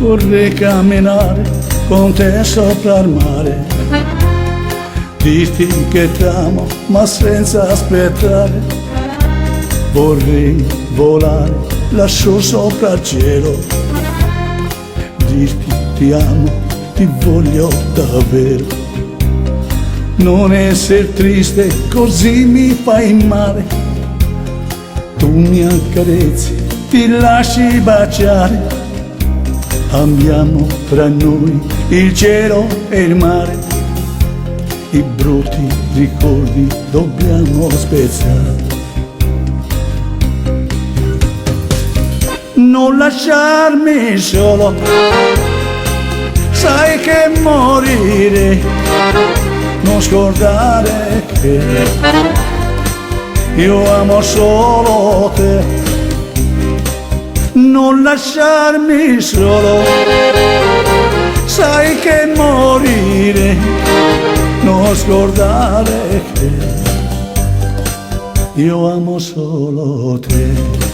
Vorrei camminare con te sopra il mare, dirti che t'amo ma senza aspettare. Vorrei volare lassù sopra il cielo, dirti ti amo, ti voglio davvero. Non essere triste, così mi fai male. Tu mi accarezzi, ti lasci baciare. Amiamo tra noi il cielo e il mare. I brutti ricordi dobbiamo spezzare. Non lasciarmi solo, sai che morire. Non scordare che io amo solo te. Non lasciarmi solo, sai che morire. Non scordare che io amo solo te.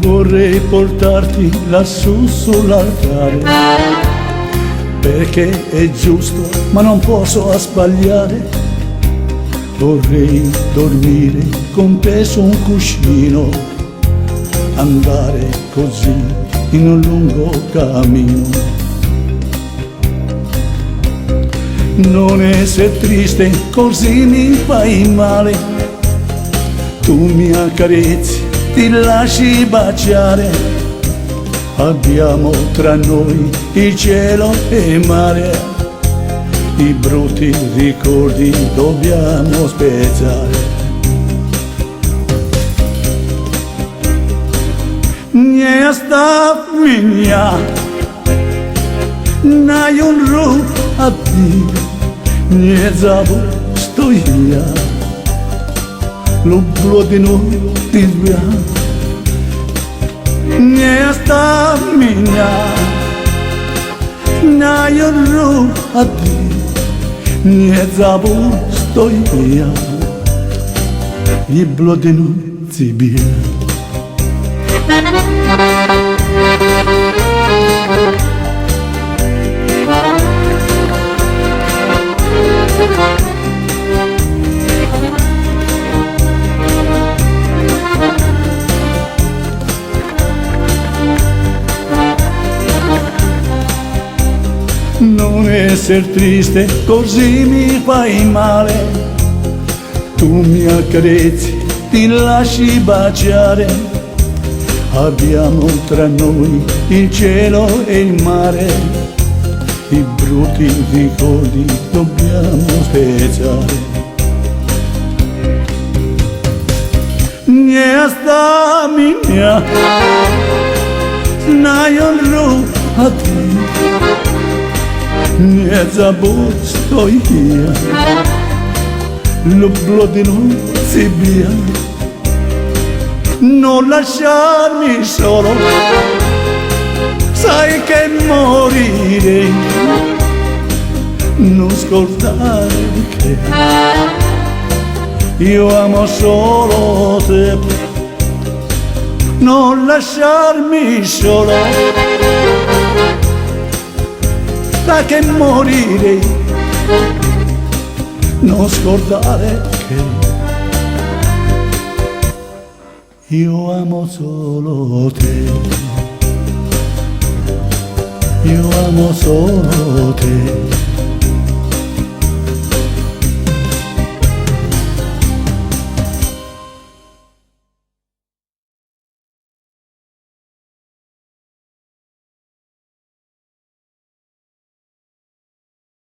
Vorrei portarti lassù sull'altare, perché è giusto ma non posso sbagliare. Vorrei dormire con te su un cuscino, andare così in un lungo cammino. Non essere triste, così mi fai male. Tu mi accarezzi, ti lasci baciare. Abbiamo tra noi il cielo e il mare. I brutti ricordi dobbiamo spezzare. Nie ostaw меня, на юнру один, не забудь, что я люблю одну тебя. Не оставь меня, на юнру один, не забудь, что я люблю одну тебя. Non essere triste, così mi fai male. Tu mi accarezzi, ti lasci baciare. Abbiamo tra noi il cielo e il mare. I brutti ricordi dobbiamo spezzare. Не оставь меня, на юнру один. Не забудь, что я люблю одну тебя. Non lasciarmi solo, sai che morire. Non scordare che io amo solo te. Non lasciarmi solo, sai che morire. Non scordare che io amo solo te. Io amo solo te.